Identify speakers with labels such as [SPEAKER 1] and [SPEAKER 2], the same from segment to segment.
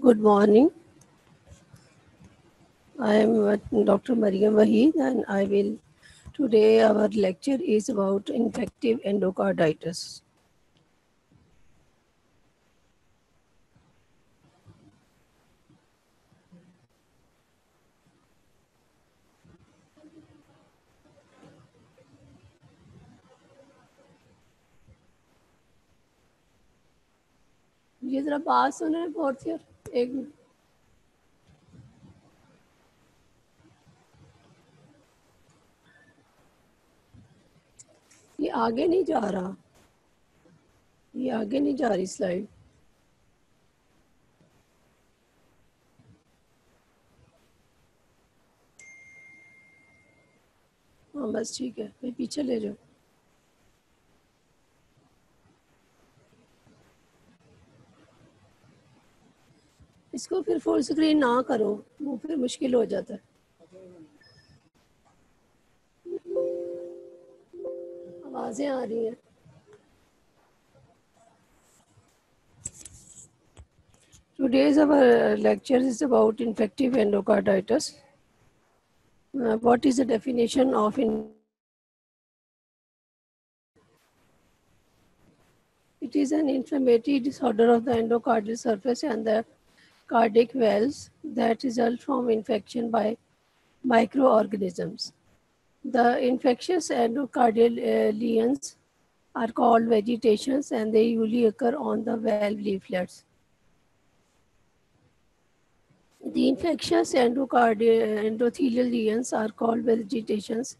[SPEAKER 1] Good morning. I am Dr. Mariam Waheed, and today our lecture is about infective endocarditis. ये जरा बात सुने fourth year एक minute. ये आगे नहीं जा रहा, ये आगे नहीं जा रही स्लाइड. हाँ बस ठीक है, फिर पीछे ले जाओ. इसको फिर फुल स्क्रीन ना करो, वो फिर मुश्किल हो जाता है. आवाज़ें आ रही हैं. Today's our lecture is about infective endocarditis. What is the definition of It is an inflammatory disorder of the endocardial surface and the cardiac valves that result from infection by microorganisms. The infectious endocardial lesions are called vegetations and they usually occur on the valve leaflets. The infectious endothelial lesions are called vegetations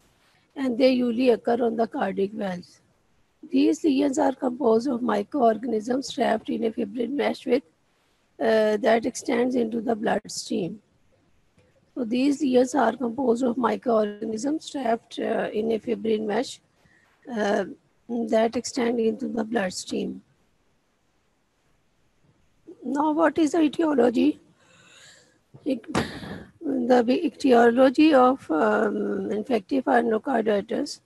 [SPEAKER 1] and they usually occur on the cardiac valves. These lesions are composed of microorganisms trapped in a fibrin mesh that extends into the bloodstream. So these lesions are composed of microorganisms trapped in a fibrin mesh that extend into the bloodstream. Now, what is the etiology? The etiology of infective endocarditis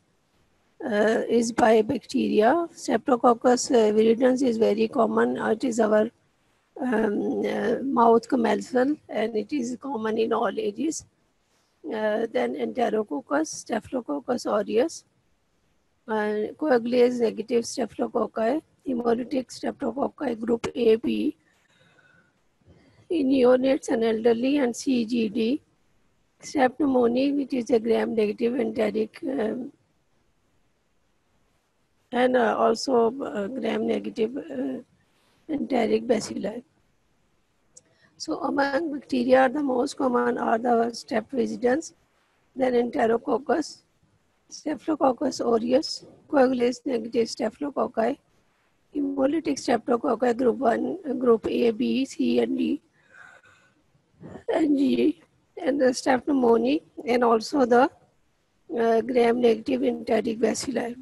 [SPEAKER 1] is by bacteria. Streptococcus viridans is very common. It is our mouth commensal and it is common in all ages. Then Enterococcus, Staphylococcus aureus, coagulase negative staphylococci, hemolytic streptococci group A, B, in neonates and elderly, and CGD, strep pneumoniae, which is a gram-negative enteric, and also gram-negative enteric bacilli. So among bacteria, the most common are the strep viridans, then Enterococcus, Staphylococcus aureus, coagulase negative staphylococci, hemolytic streptococci group 1, group A, B, C, and D, and G, and the strep pneumoniae, and also the gram-negative enteric bacilli.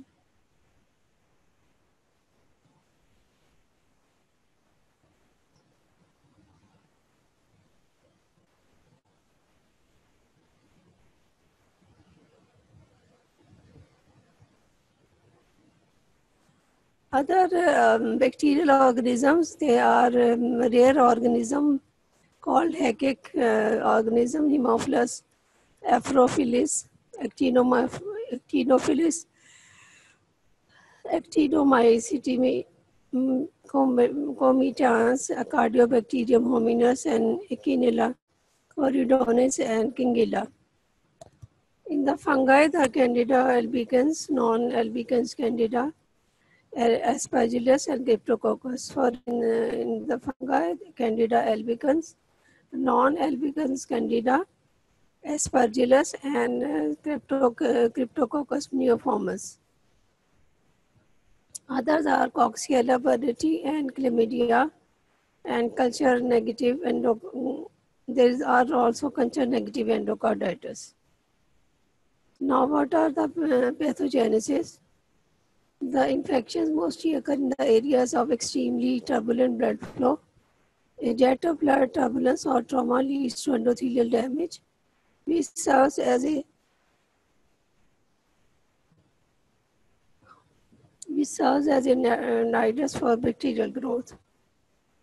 [SPEAKER 1] Other bacterial organisms, they are rare organism called Haeckick organism, Haemophilus apherophilus, Actinophilus, Actinomycetes comitans, Cardiobacterium hominis, and Echinella corydonis and Kingilla. In the fungi, the Candida albicans, non-albicans Candida, Aspergillus and Cryptococcus. For in the fungi, Candida albicans, non-albicans Candida, Aspergillus, and Cryptococcus neoformis. Others are Coxiella burnetii and Chlamydia, and culture negative there are also culture negative endocarditis. Now, what are the pathogenesis? The infections mostly occur in the areas of extremely turbulent blood flow. A jet of blood turbulence or trauma leads to endothelial damage, which serves as a nidus for bacterial growth.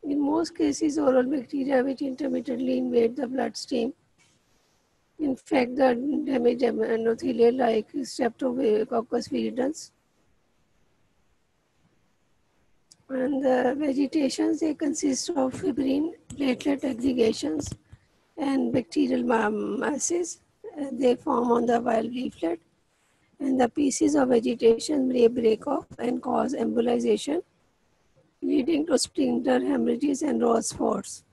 [SPEAKER 1] In most cases, oral bacteria which intermittently invade the bloodstream infect the damaged endothelium like Streptococcus viridans. And the vegetations, they consist of fibrin, platelet aggregations, and bacterial masses. They form on the viral leaflet, and the pieces of vegetation may break off and cause embolization, leading to splinter hemorrhages and raw spots.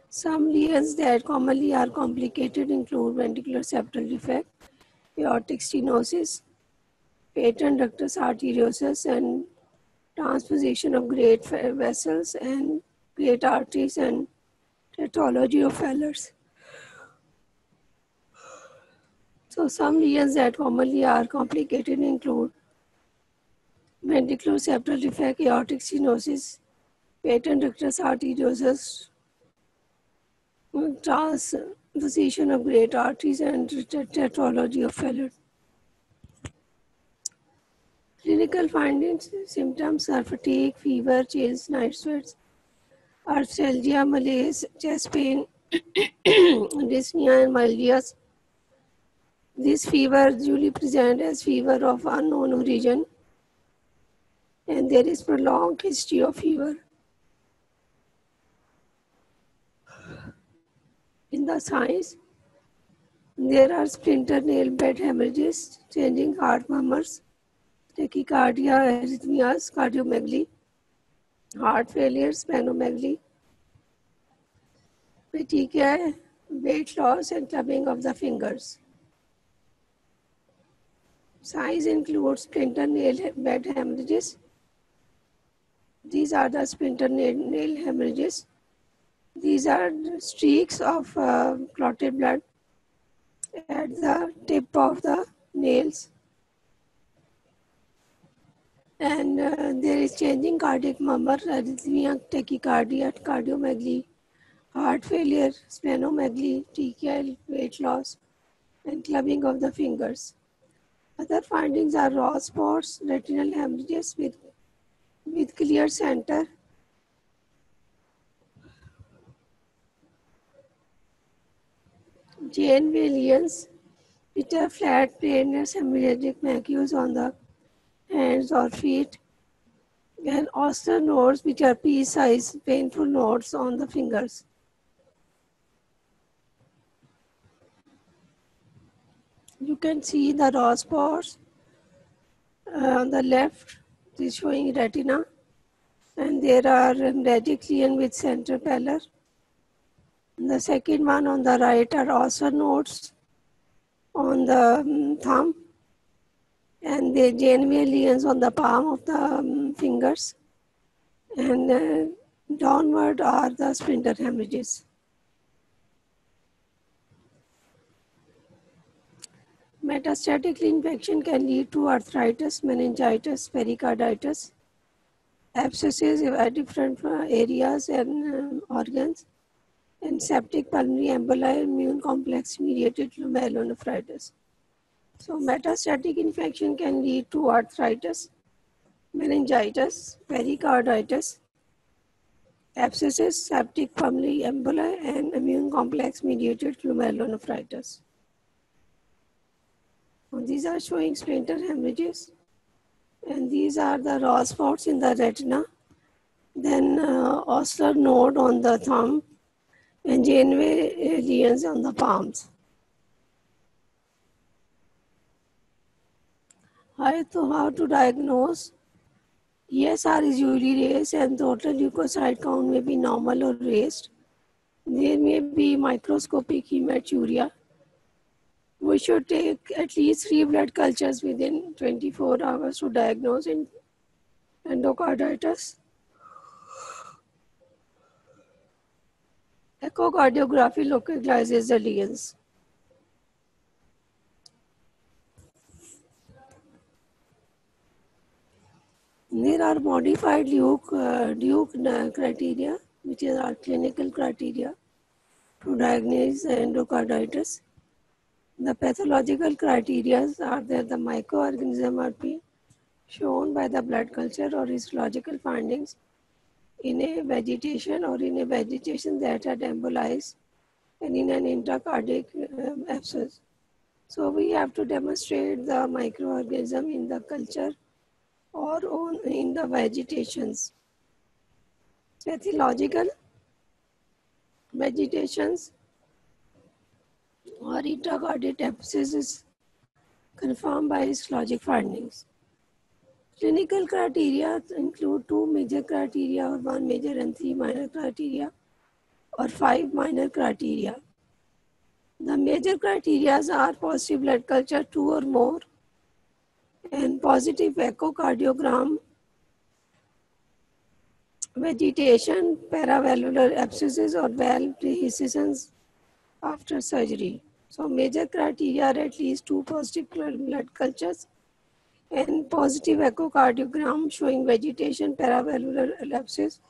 [SPEAKER 1] Some lesions that commonly are complicated include ventricular septal defect, aortic stenosis, patent ductus arteriosus, and transposition of great vessels and great arteries, and tetralogy of Fowler's. So some lesions that commonly are complicated include ventricular septal defect, aortic stenosis, patent ductus arteriosus, transposition of great arteries, and tetralogy of Fowler. Clinical findings, symptoms are fatigue, fever, chills, night sweats, arthralgia, malaise, chest pain, dyspnea, and myalgias. These fevers usually present as fever of unknown origin, and there is prolonged history of fever. In the signs, there are splinter nail bed hemorrhages, changing heart murmurs, tachycardia, arrhythmias, cardiomegaly, heart failure, splenomegaly, petechiae, weight loss, and clubbing of the fingers. Signs include splinter nail bed hemorrhages. These are the splinter nail hemorrhages. These are streaks of clotted blood at the tip of the nails. And there is changing cardiac murmur, arrhythmia, tachycardia, cardiomegaly, heart failure, splenomegaly, TKL, weight loss, and clubbing of the fingers. Other findings are raw spots, retinal hemorrhages with clear center, Janeway lesions, which are flat, planus, hemorrhagic macules on the hands or feet, and Osler nodes, which are pea-sized, painful nodes on the fingers. You can see the raw spots on the left is showing retina, and there are hemorrhagic lesion with central pallor. The second one on the right are Osler nodes on the thumb, and the Janeway lesions on the palm of the fingers, and downward are the splinter hemorrhages. Metastatic infection can lead to arthritis, meningitis, pericarditis, abscesses at different areas and organs, and septic pulmonary emboli, immune complex mediated glomerulonephritis. So metastatic infection can lead to arthritis, meningitis, pericarditis, abscesses, septic pulmonary emboli, and immune complex mediated glomerulonephritis. These are showing splinter hemorrhages, and these are the raw spots in the retina, then Osler node on the thumb, and Janeway lesions on the palms. How to diagnose? ESR is usually raised, and total leukocyte count may be normal or raised. There may be microscopic hematuria. We should take at least 3 blood cultures within 24 hours to diagnose endocarditis. Echocardiography localizes the lesions. There are modified Duke criteria, which is our clinical criteria to diagnose endocarditis. The pathological criteria are that the microorganism are being shown by the blood culture or histological findings in a vegetation or in a vegetation that had embolized and in an intracardiac abscess. So we have to demonstrate the microorganism in the culture or in the vegetations. Pathological vegetations or intracardiac abscess is confirmed by histologic findings. Clinical criteria include two major criteria or one major and three minor criteria or five minor criteria. The major criteria are positive blood culture, two or more, and positive echocardiogram, vegetation, paravalvular abscesses or valve dehiscence after surgery. So major criteria are at least two positive blood cultures and positive echocardiogram showing vegetation, paravalvular abscess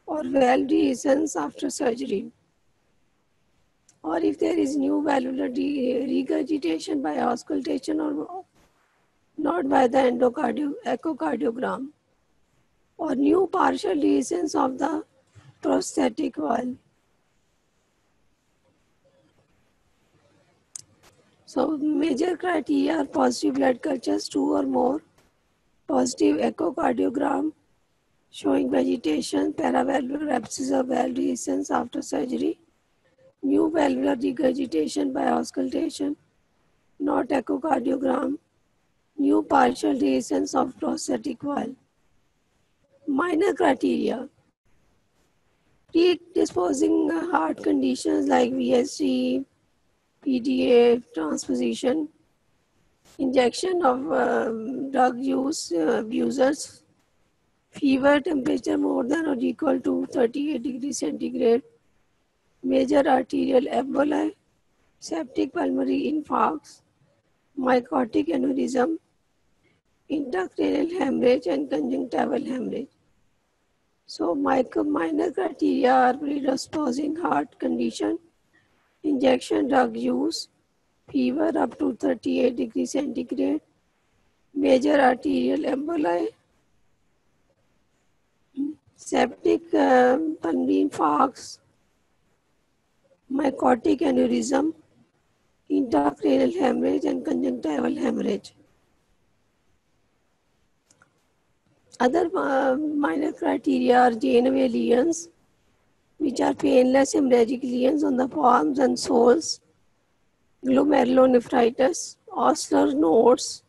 [SPEAKER 1] or valve dehiscence after surgery. Or if there is new valvular regurgitation by auscultation or not by the echocardiogram, or new partial dehiscence of the prosthetic valve. So major criteria are positive blood cultures, two or more, positive echocardiogram showing vegetation, paravalvular abscess or valve dehiscence after surgery, new valvular regurgitation by auscultation, not echocardiogram, new partial dehiscence of prosthetic valve. Minor criteria: predisposing heart conditions like VSD, PDA, transposition, injection of drug use abusers, fever, temperature more than or equal to 38 degrees centigrade, major arterial emboli, septic pulmonary infarcts, mycotic aneurysm, intracranial hemorrhage and conjunctival hemorrhage. So minor criteria are predisposing heart condition, injection drug use, fever up to 38 degrees centigrade, major arterial emboli, septic pulmonary infarcts, mycotic aneurysm, intracranial hemorrhage and conjunctival hemorrhage. Other minor criteria are Janeway lesions, which are painless hemorrhagic lesions on the palms and soles, glomerulonephritis, Osler nodes,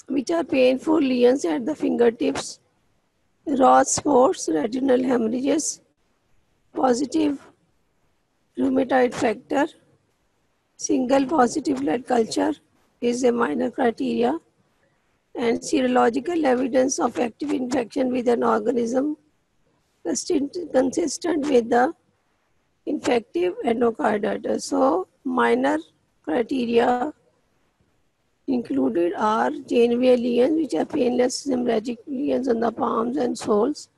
[SPEAKER 1] which are painful lesions at the fingertips, Ross spots, retinal hemorrhages, positive rheumatoid factor, single positive blood culture is a minor criteria, and serological evidence of active infection with an organism consistent with the infective endocarditis. So, minor criteria included are Janeway lesions, which are painless hemorrhagic lesions on the palms and soles,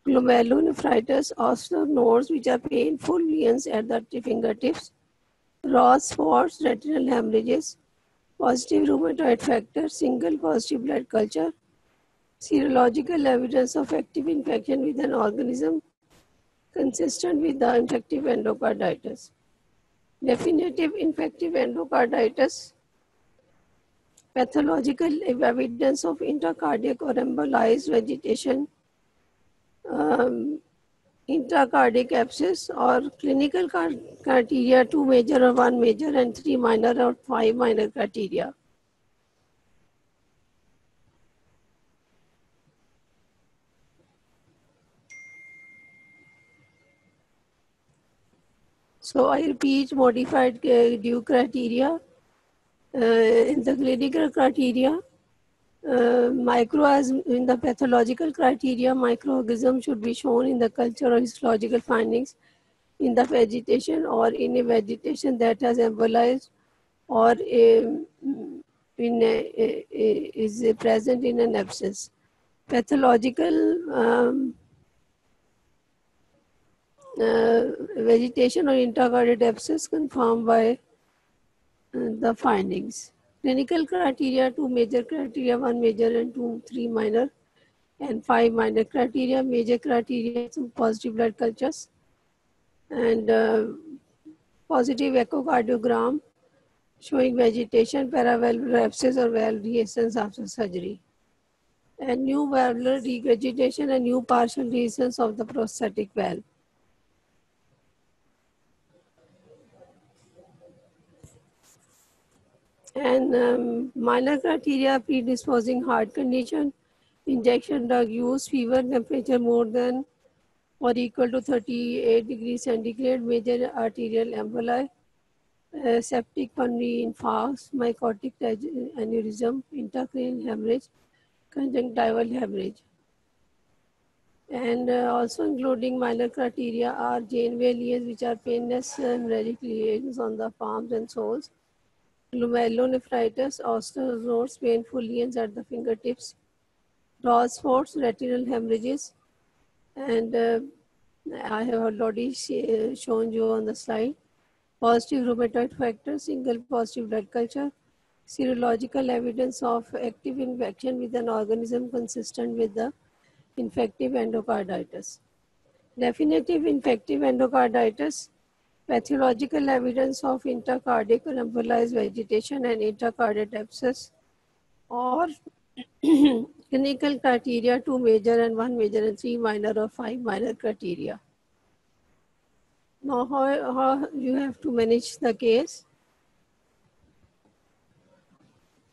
[SPEAKER 1] glomerulonephritis, Osler nodes, which are painful lesions at the fingertips, Ross spots, retinal hemorrhages, positive rheumatoid factor, single positive blood culture, serological evidence of active infection with an organism consistent with the infective endocarditis. Definitive infective endocarditis, pathological evidence of intracardiac or embolized vegetation, intracardiac abscess, or clinical criteria, two major or one major and three minor or five minor criteria. So I repeat, modified Duke criteria. In the clinical criteria, micro as in the pathological criteria, microorganism should be shown in the culture or histological findings in the vegetation or in a vegetation that has embolized or is present in an abscess. Pathological vegetation or intracardiac abscess confirmed by the findings. Clinical criteria, two major criteria, one major and three minor. and 5 minor criteria. Major criteria, some positive blood cultures and positive echocardiogram showing vegetation, paravalvular abscess or valve dehiscence after surgery, and new valvular regurgitation and new partial dehiscence of the prosthetic valve. And minor criteria, predisposing heart condition, injection drug use, fever, temperature more than or equal to 38 degrees centigrade, major arterial emboli, septic pulmonary infarct, mycotic aneurysm, intracranial hemorrhage, conjunctival hemorrhage. And also including minor criteria are Janeway lesions, which are painless hemorrhagic lesions on the palms and soles, glomerulonephritis, osteozones, painful lesions at the fingertips, Ross spots, retinal hemorrhages, and I have already shown you on the slide. Positive rheumatoid factor, single positive blood culture, serological evidence of active infection with an organism consistent with the infective endocarditis. Definitive infective endocarditis, pathological evidence of intracardiac embolized vegetation and intracardiac abscess, or clinical criteria, 2 major and 1 major and 3 minor or 5 minor criteria. Now, how you have to manage the case?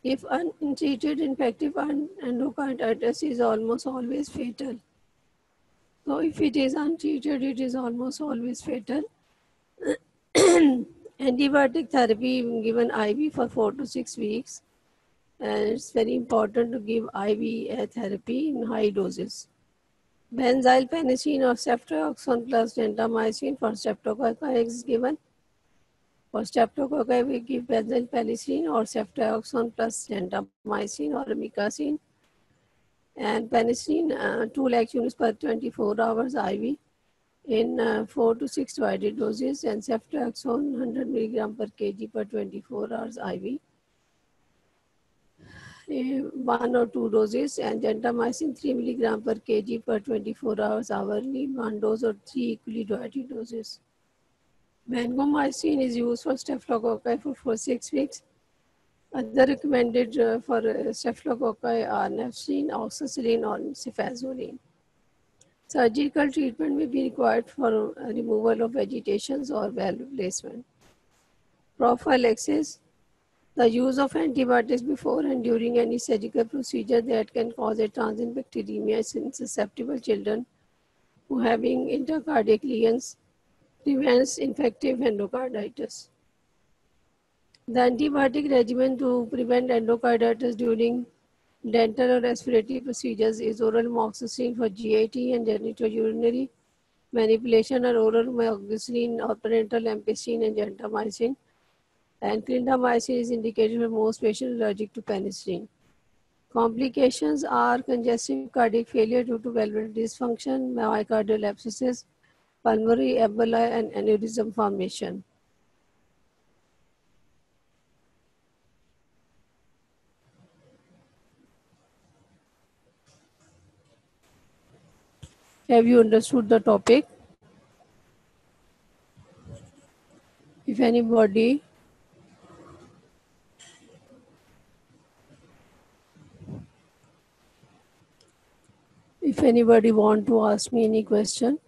[SPEAKER 1] If untreated infective endocarditis is almost always fatal. So if it is untreated, it is almost always fatal. Antibiotic therapy given IV for 4 to 6 weeks. And it's very important to give IV therapy in high doses. Benzyl penicillin or ceftriaxone plus gentamicin for streptococci is given. For streptococci, we give benzyl penicillin or ceftriaxone plus gentamicin or amikacin. And penicillin, 2 lakh units per 24 hours IV in 4 to 6 divided doses, and ceftriaxone 100 milligram per kg per 24 hours IV. 1 or 2 doses, and gentamicin 3 milligram per kg per 24 hours hourly, 1 dose or 3 equally divided doses. Vancomycin is used for staphylococci for 6 weeks. Other recommended for staphylococci are nafcillin, oxacillin, or cefazolin. Surgical treatment may be required for removal of vegetations or valve replacement. Prophylaxis, the use of antibiotics before and during any surgical procedure that can cause a transient bacteremia in susceptible children who having intracardiac lesions prevents infective endocarditis. The antibiotic regimen to prevent endocarditis during dental or respiratory procedures is oral amoxicillin for GIT and genitourinary manipulation, or oral amoxicillin or parenteral ampicillin and gentamicin. And clindamycin is indicated for most patients allergic to penicillin. Complications are congestive cardiac failure due to valvular dysfunction, myocardial abscesses, pulmonary emboli, and aneurysm formation. Have you understood the topic? If anybody want to ask me any question.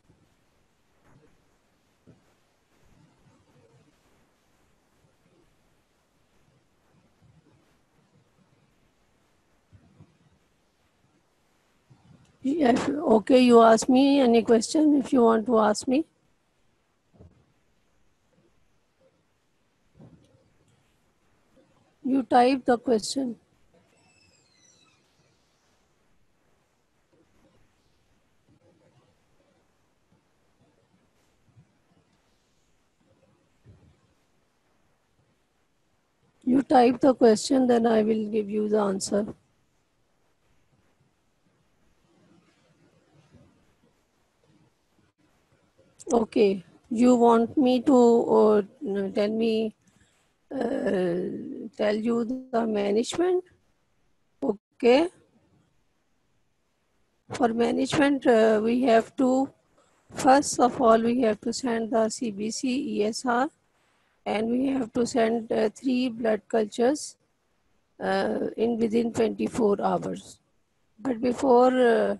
[SPEAKER 1] Yes, okay, you ask me any question if you want to ask me. You type the question. You type the question, then I will give you the answer. Okay, you want me to tell you the management? Okay. For management, we have to, first of all, we have to send the CBC ESR, and we have to send 3 blood cultures in within 24 hours. But before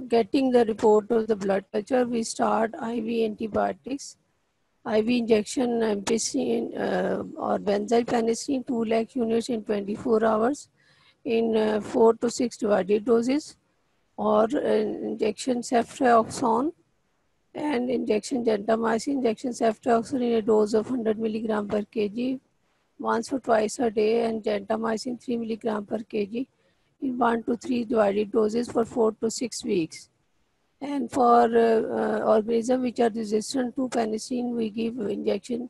[SPEAKER 1] getting the report of the blood culture, we start IV antibiotics, IV injection ampicillin or benzyl penicillin 2 lakh units in 24 hours in 4 to 6 divided doses, or injection ceftriaxone and injection gentamicin, injection ceftriaxone in a dose of 100 milligram per kg once or twice a day, and gentamicin 3 milligram per kg in 1 to 3 divided doses for 4 to 6 weeks. And for organisms which are resistant to penicillin, we give injection,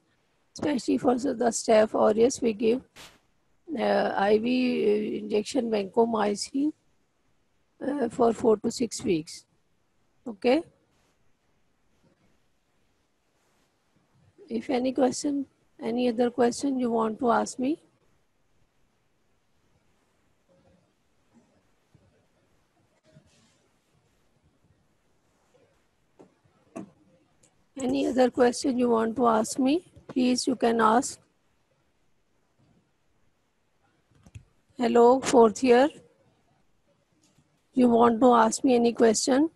[SPEAKER 1] especially for the Staph aureus, we give IV injection vancomycin for 4 to 6 weeks. Okay. If any question, any other question you want to ask me? Any other question you want to ask me? Please, you can ask. Hello, fourth year. You want to ask me any question?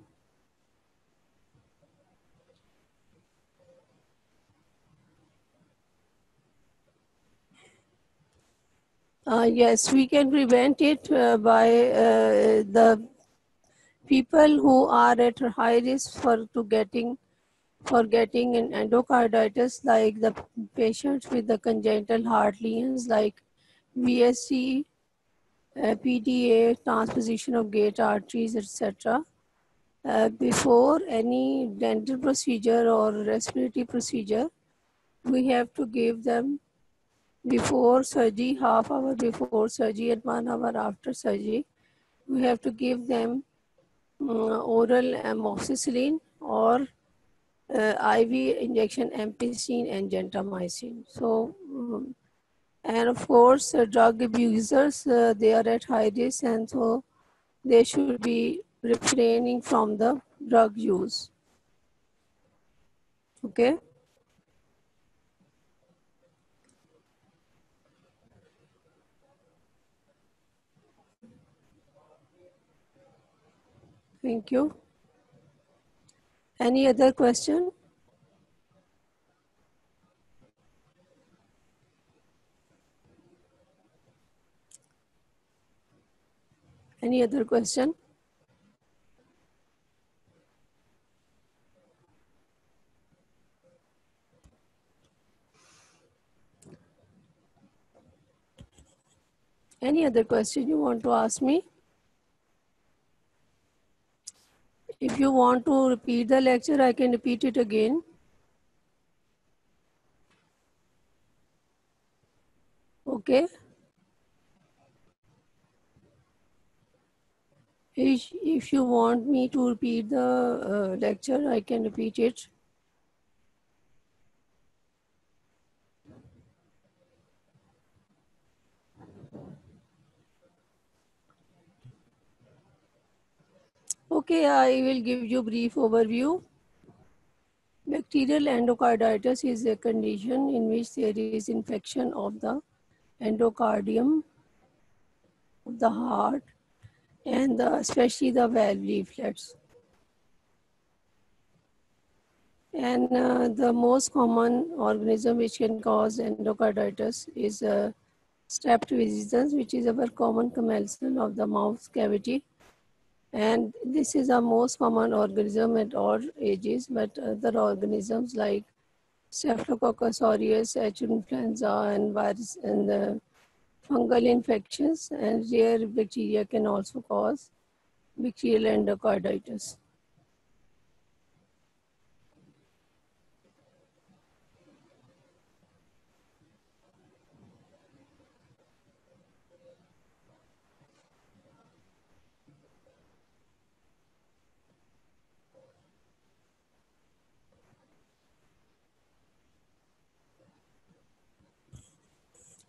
[SPEAKER 1] Yes, we can prevent it by the people who are at high risk for getting an endocarditis, like the patients with the congenital heart lesions like VSC, PTA, transposition of gate arteries, etc. Before any dental procedure or respiratory procedure, we have to give them before surgery, half hour before surgery and 1 hour after surgery. We have to give them oral amoxicillin or IV injection ampicillin and gentamicin. So, and of course, drug abusers, they are at high risk, and so they should be refraining from the drug use. Okay. Thank you. Any other question? Any other question? Any other question you want to ask me? If you want to repeat the lecture, I can repeat it again. Okay. If you want me to repeat the lecture, I can repeat it. Okay, I will give you a brief overview. Bacterial endocarditis is a condition in which there is infection of the endocardium of the heart and especially the valve leaflets. And the most common organism which can cause endocarditis is Strep viscidans, which is a common commensal of the mouth cavity. And this is the most common organism at all ages, but other organisms like Staphylococcus aureus, H. influenza, and virus and fungal infections and rare bacteria can also cause bacterial endocarditis.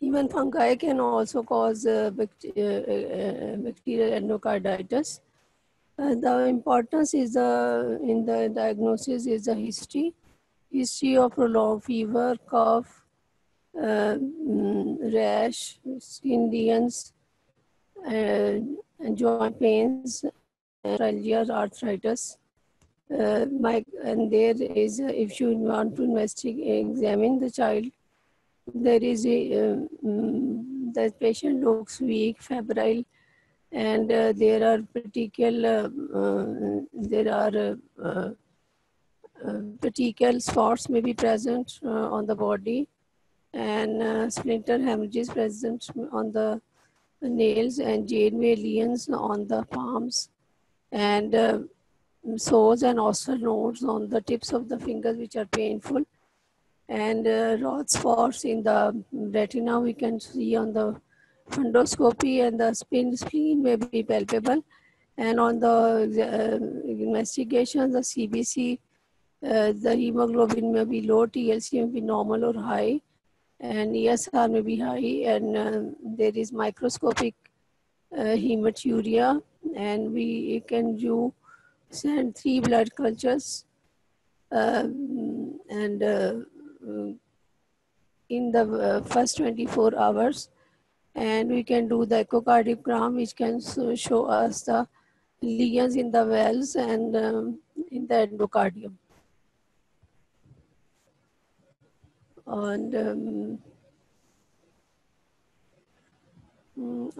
[SPEAKER 1] Even fungi can also cause bacterial endocarditis. The importance is in the diagnosis is the history of prolonged fever, cough, rash, skin lesions, and joint pains, neuralgia, arthritis. And there is, if you want to examine the child, there is the patient looks weak, febrile, and there are petechial spots may be present on the body, and splinter hemorrhages present on the nails, and jadeway lesions on the palms, and sores and osseous nodes on the tips of the fingers which are painful, and rod spots in the retina we can see on the fundoscopy, and the spleen may be palpable, and on the investigation, the CBC, the hemoglobin may be low, TLC may be normal or high, and ESR may be high, and there is microscopic hematuria, and we can send 3 blood cultures, and in the first 24 hours, and we can do the echocardiogram, which can show us the lesions in the valves and in the endocardium. And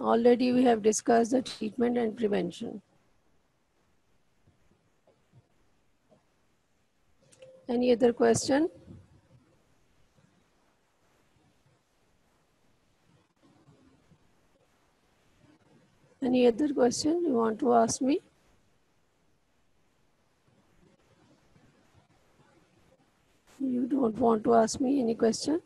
[SPEAKER 1] already we have discussed the treatment and prevention. Any other question? Any other question you want to ask me? You don't want to ask me any question?